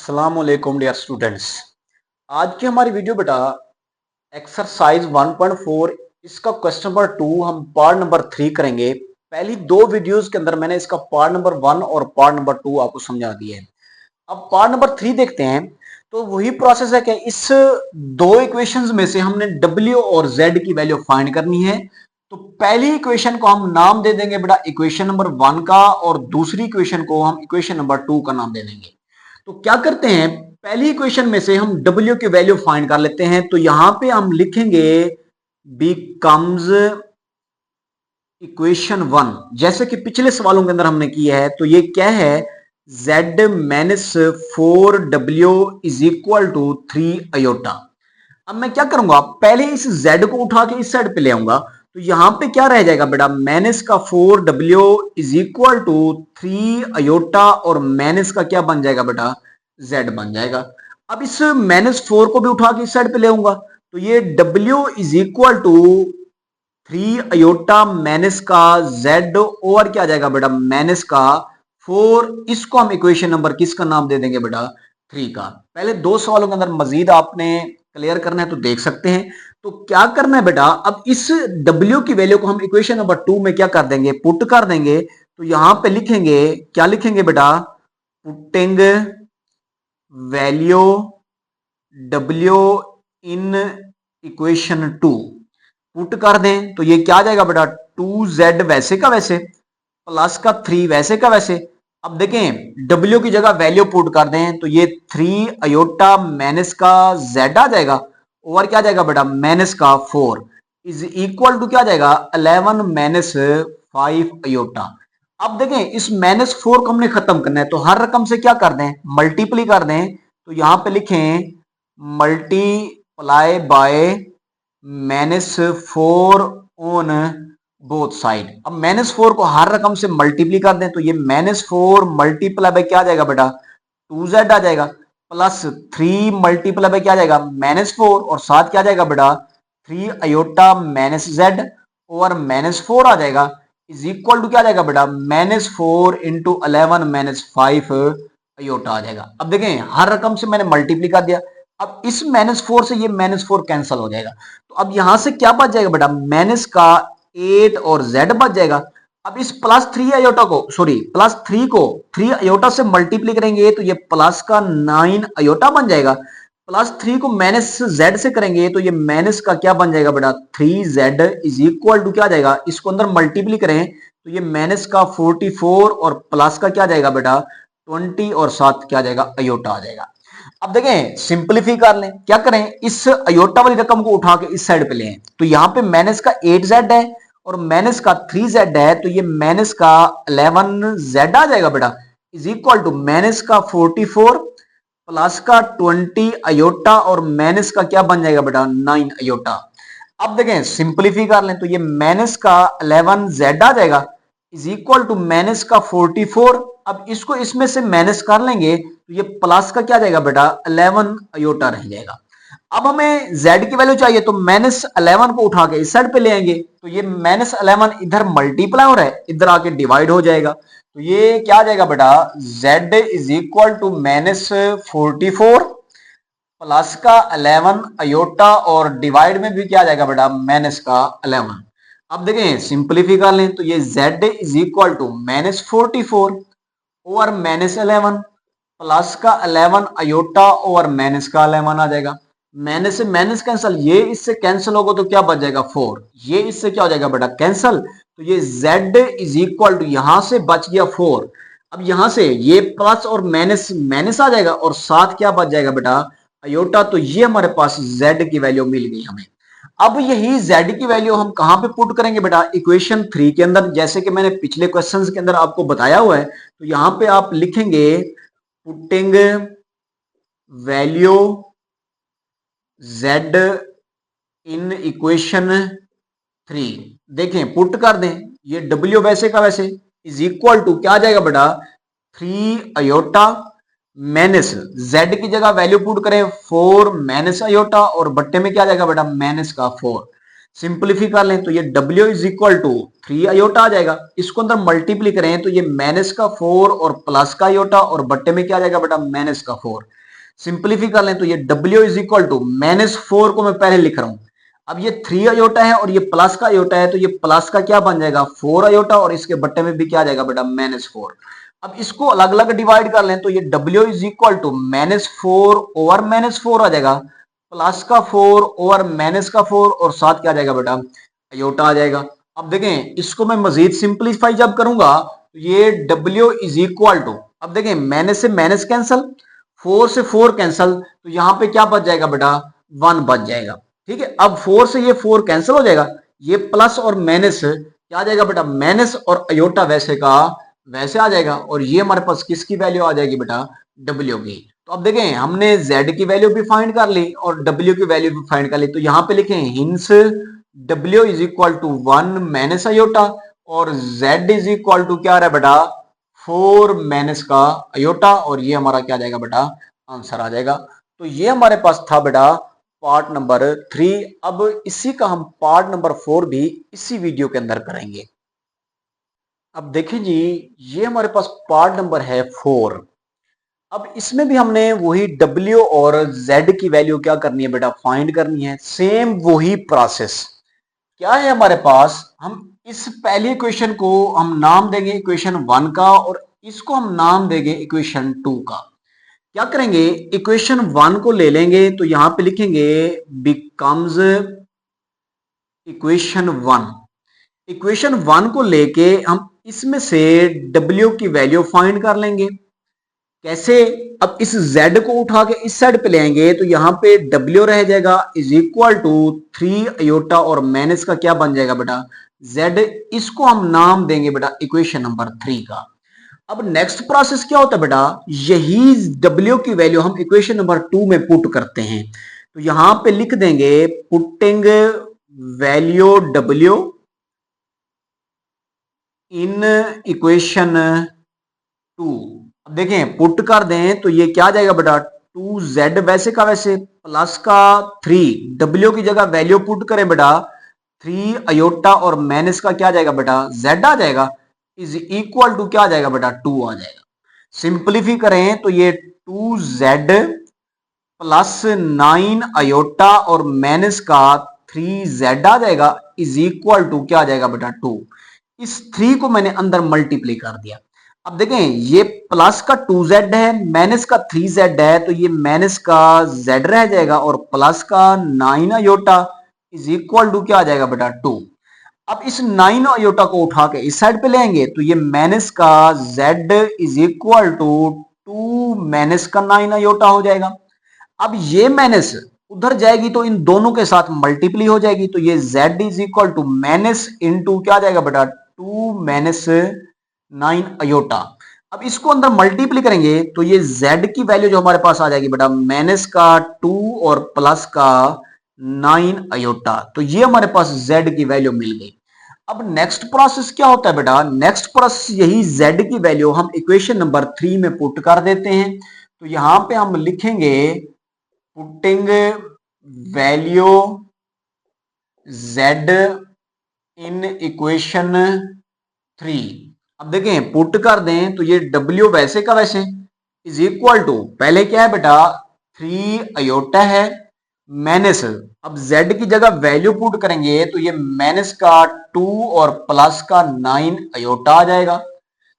अस्सलाम वालेकुम dear students. आज की हमारी वीडियो बेटा एक्सरसाइज 1.4 इसका क्वेश्चन नंबर 2 हम पार्ट नंबर 3 करेंगे। पहली दो वीडियोस के अंदर मैंने इसका पार्ट नंबर 1 और पार्ट नंबर 2 आपको समझा दिया है। अब पार्ट नंबर 3 देखते हैं। तो वही प्रोसेस है कि इस दो इक्वेशंस में से हमने W और Z की वैल्यू फाइंड करनी है। तो पहली इक्वेशन को हम नाम दे देंगे बेटा इक्वेशन नंबर 1 का और दूसरी इक्वेशन को हम इक्वेशन नंबर 2 का नाम दे देंगे। तो क्या करते हैं, पहली इक्वेशन में से हम W की वैल्यू फाइंड कर लेते हैं। तो यहां पे हम लिखेंगे बिकम्स इक्वेशन 1, जैसे कि पिछले सवालों के अंदर हमने किया है। तो ये क्या है, Z minus 4W is equal to 3 iota. अब मैं क्या करूंगा, पहले इस Z को उठा के इस साइड पे ले आऊंगा। तो यहां पे क्या रह जाएगा बेटा, माइनस का 4W is equal to 3 iota और माइनस का क्या बन जाएगा बेटा, Z बन जाएगा। अब इस -4 को भी उठा के इस साइड पे ले आऊंगा। तो ये W is equal to 3 iota minus का Z और क्या आ जाएगा बेटा, माइनस का 4। इसको हम इक्वेशन नंबर किसका नाम दे देंगे बेटा, 3 का। पहले दो सवालों के अंदर मजीद आपने क्लियर करना है तो देख सकते हैं। तो क्या करना है बेटा, अब इस W की वैल्यू को हम इक्वेशन नंबर 2 में क्या कर देंगे, पुट कर देंगे। तो यहां पे लिखेंगे, क्या लिखेंगे बेटा, putting value W in equation 2 put कर दें। तो ये क्या आ जाएगा बेटा, 2Z वैसे का वैसे प्लस का 3 वैसे का वैसे। अब देखें W की जगह वैल्यू पुट कर दें तो ये 3 अयोटा माइनस का Z आ जाएगा और क्या आ जाएगा बेटा, माइनस का 4 इज इक्वल टू क्या आ जाएगा, 11 माइनस 5 अयोटा। अब देखें इस -4 को हमने खत्म करना है तो हर रकम से क्या कर दें, मल्टीप्लाई कर दें। तो यहां पे लिखें multiply by -4 on both side. अब -4 को हर रकम से मल्टीप्लाई कर दें तो ये -4 मल्टीप्लाई बाय क्या आ जाएगा बेटा, 2Z आ जाएगा प्लस 3 मल्टीप्लाई बाय क्या आ जाएगा, -4 और साथ क्या आ जाएगा बेटा, 3 अयोटा माइनस Z और -4 आ जाएगा इज इक्वल टू क्या आ जाएगा बेटा, -4 इंटू 11 -5 अयोटा आ जाएगा। अब देखें हर रकम से मैंने मल्टीप्लाई कर दिया। अब इस -4 से ये -4 कैंसिल हो जाएगा। तो अब यहां से क्या बच जाएगा बेटा, माइनस का 8 और Z बच जाएगा। अब इस +3 अयोटा को, सॉरी +3 को 3 अयोटा से मल्टीप्लाई करेंगे तो ये प्लस का 9 अयोटा बन जाएगा। +3 को -Z से करेंगे तो ये माइनस का क्या बन जाएगा बेटा, 3Z इज इक्वल टू क्या आ जाएगा, इसको अंदर मल्टीप्लाई करें तो ये माइनस का 44 और प्लस का क्या आ जाएगा बेटा, 20 और साथ क्या आ जाएगा, अयोटा आ जाएगा। अब देखें सिंपलीफाई कर लें, क्या करें, इस अयोटा वाली रकम को उठा के इस साइड पे लें। तो यहां पे माइनस का 8Z है और माइनस का 3Z है। तो ये माइनस का 11Z आ जाएगा बेटा इज इक्वल टू माइनस का 44 प्लस का 20 अयोटा और माइनस का क्या बन जाएगा बेटा, 9 अयोटा। अब देखें सिंपलीफाई कर लें तो ये माइनस का 11Z आ जाएगा इज इक्वल टू माइनस का 44। अब इसको इसमें से माइनस कर लेंगे तो ये प्लस का क्या जाएगा बेटा, 11 अयोटा रह जाएगा। अब हमें Z की वैल्यू चाहिए तो -11 को उठा के इस साइड पे ले आएंगे। तो ये -11 इधर मल्टीप्लाई हो रहा है, इधर आके डिवाइड हो जाएगा। तो ये क्या आ जाएगा बेटा, Z is equal to -44 plus का 11 अयोटा और डिवाइड में भी क्या आ जाएगा बेटा, माइनस का 11। अब देखें सिंपलीफाई कर लें तो ये Z इज इक्वल टू -44 और -11 प्लस का 11 अयोटा और माइनस का 11 आ जाएगा। माइनस से माइनस कैंसिल, ये इससे कैंसिल होगा तो क्या बच जाएगा, 4। ये इससे क्या हो जाएगा बेटा, कैंसिल। तो ये Z इज इक्वल टू यहां से बच गया 4। अब यहां से ये प्लस और माइनस माइनस आ जाएगा और साथ क्या बच जाएगा बेटा, अयोटा। तो ये हमारे पास Z की वैल्यू मिल गई हमें। अब यही Z की वैल्यू हम कहां पे पुट करेंगे बेटा, इक्वेशन 3 के अंदर, जैसे कि मैंने पिछले क्वेश्चंस के अंदर आपको बताया हुआ है। तो यहां पे आप लिखेंगे putting value Z in equation 3। देखें पुट कर दें, ये W वैसे का वैसे इज इक्वल टू क्या आ जाएगा बेटा, 3 अयोटा माइनस Z की जगह वैल्यू पुट करें 4 माइनस अयोटा और बट्टे में क्या आ जाएगा बेटा, माइनस का 4। सिंप्लीफाई कर लें तो ये W is equal to 3 iota आ जाएगा। इसको अंदर मल्टीप्ली करें तो ये माइनस का 4 और प्लस का अयोटा और बट्टे में क्या आ जाएगा बेटा माइनस का 4। सिंप्लीफाई कर लें तो ये W इज इक्वल टू -4 को मैं पहले लिख रहा हूं। अब ये 3 अयोटा है और ये प्लस का अयोटा है तो ये प्लस का क्या बन जाएगा 4 अयोटा और इसके बट्टे में भी क्या आ जाएगा बेटा -4। अब इसको अलग अलग डिवाइड कर लें तो ये W is equal to -4 over -4 आ जाएगा, प्लस का 4 ओवर माइनस का 4 और साथ क्या आ जाएगा बेटा अयोटा आ जाएगा। अब देखें इसको मैं मजीद सिंप्लीफाई जब करूंगा तो ये W इज इक्वल टू, अब देखें माइनस से माइनस कैंसल, 4 से 4 कैंसल, तो यहां पे क्या बच जाएगा बेटा 1 बच जाएगा। ठीक है, अब 4 से ये 4 कैंसिल हो जाएगा, ये प्लस और माइनस क्या आ जाएगा बेटा माइनस और अयोटा वैसे का वैसे आ जाएगा और ये हमारे पास किसकी वैल्यू आ जाएगी बेटा W की। तो अब देखें हमने Z की वैल्यू भी फाइंड कर ली और W की वैल्यू भी फाइंड कर ली, तो यहां पे लिखें hence W is equal to 1 minus iota और Z इज इक्वल टू क्या आ रहा है बेटा 4 माइनस का अयोटा और ये हमारा क्या आ जाएगा बेटा आंसर आ जाएगा। तो ये हमारे पास था बेटा पार्ट नंबर 3। अब इसी का हम पार्ट नंबर 4 भी इसी वीडियो के अंदर करेंगे। अब देखिए जी ये हमारे पास पार्ट नंबर है 4। अब इसमें भी हमने वही W और Z की वैल्यू क्या करनी है बेटा फाइंड करनी है, सेम वही प्रोसेस। क्या है हमारे पास, हम इस पहली इक्वेशन को हम नाम देंगे इक्वेशन 1 का और इसको हम नाम देंगे इक्वेशन 2 का। क्या करेंगे इक्वेशन 1 को ले लेंगे तो यहां पे लिखेंगे बिकम्स इक्वेशन 1। इक्वेशन 1 को लेके हम इसमें से W की वैल्यू फाइंड कर लेंगे। कैसे, अब इस Z को उठा के इस साइड पे ले आएंगे तो यहां पे W रह जाएगा इज इक्वल टू 3 अयोटा और माइनस का क्या बन जाएगा बेटा Z। इसको हम नाम देंगे बेटा इक्वेशन नंबर 3 का। अब नेक्स्ट प्रोसेस क्या होता है बेटा, यही W की वैल्यू हम इक्वेशन नंबर 2 में पुट करते हैं। तो यहां पे लिख देंगे putting value W in equation 2। अब देखें पुट कर दें तो ये क्या आ जाएगा बेटा 2Z वैसे का वैसे प्लस का 3 W की जगह वैल्यू पुट करें बेटा 3 अयोटा और माइनस का क्या आ जाएगा बेटा Z आ जाएगा इज इक्वल टू क्या आ जाएगा बेटा 2 आ जाएगा। सिंप्लीफाई करें तो ये 2Z प्लस 9 अयोटा और माइनस का 3Z आ जाएगा इज इक्वल टू क्या आ जाएगा बेटा 2। इस 3 को मैंने अंदर मल्टीप्लाई कर दिया। अब देखें ये प्लस का 2Z है माइनस का 3Z है तो ये माइनस का Z रह जाएगा और प्लस का 9 अयोटा इज इक्वल टू क्या आ जाएगा बेटा 2। अब इस 9 अयोटा को उठा के इस साइड पे ले आएंगे तो ये माइनस का Z is equal to 2 minus का 9 अयोटा हो जाएगा। अब ये माइनस उधर जाएगी तो इन दोनों के साथ मल्टीप्लाई हो जाएगी तो ये Z is equal to minus into क्या आ जाएगा बेटा 2 माइनस 9 अयोटा। अब इसको अंदर मल्टीप्लाई करेंगे तो ये Z की वैल्यू जो हमारे पास आ जाएगी बेटा माइनस का 2 और प्लस का 9 अयोटा। तो ये हमारे पास Z की वैल्यू मिल गई। अब नेक्स्ट प्रोसेस क्या होता है बेटा, नेक्स्ट प्रोसेस यही Z की वैल्यू हम इक्वेशन नंबर 3 में पुट कर देते हैं। तो यहां पे हम लिखेंगे putting value Z in equation 3। अब देखें पुट कर दें तो ये W वैसे का वैसे इज इक्वल टू पहले क्या है बेटा 3 अयोटा है माइनस, अब Z की जगह वैल्यू पुट करेंगे तो ये माइनस का 2 और प्लस का 9 अयोटा आ जाएगा।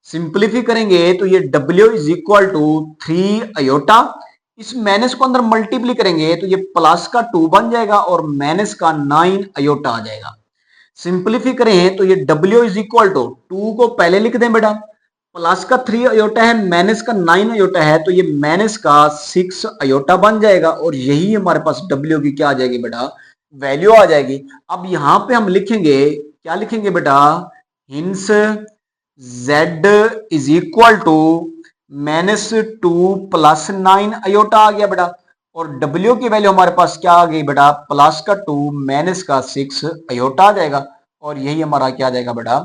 सिंप्लीफाई करेंगे तो ये W is equal to 3 iota, इस माइनस को अंदर मल्टीप्लाई करेंगे तो ये प्लस का 2 बन जाएगा और माइनस का 9 अयोटा आ जाएगा। सिंप्लीफाई करें तो ये W इज इक्वल टू 2 को पहले लिख दें बेटा, प्लस का 3 अयोटा है माइनस का 9 अयोटा है तो ये माइनस का 6 अयोटा बन जाएगा और यही हमारे पास W की क्या आ जाएगी बेटा वैल्यू आ जाएगी। अब यहां पे हम लिखेंगे क्या लिखेंगे बेटा hence Z is equal to -2 plus 9 iota आ गया बेटा और W की वैल्यू हमारे पास क्या आ गई बेटा प्लस का 2 माइनस का 6 अयोटा आ जाएगा और यही हमारा क्या आ जाएगा बेटा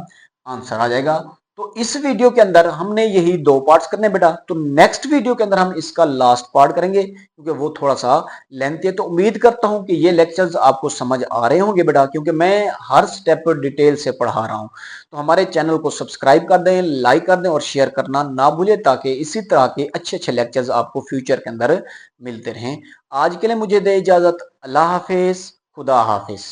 आंसर आ जाएगा। तो इस वीडियो के अंदर हमने यही 2 पार्ट्स करने बेटा। तो नेक्स्ट वीडियो के अंदर हम इसका लास्ट पार्ट करेंगे क्योंकि वो थोड़ा सा लेंथी है। तो उम्मीद करता हूं कि ये लेक्चर्स आपको समझ आ रहे होंगे बेटा, क्योंकि मैं हर स्टेप डिटेल से पढ़ा रहा हूं। तो हमारे चैनल को सब्सक्राइब कर दें, लाइक कर दें और शेयर करना ना भूलें, ताकि इसी तरह के अच्छे लेक्चर्स आपको फ्यूचर के अंदर मिलते रहें। आज के लिए मुझे दे इजाजत। अल्लाह हाफिज, खुदा हाफिज।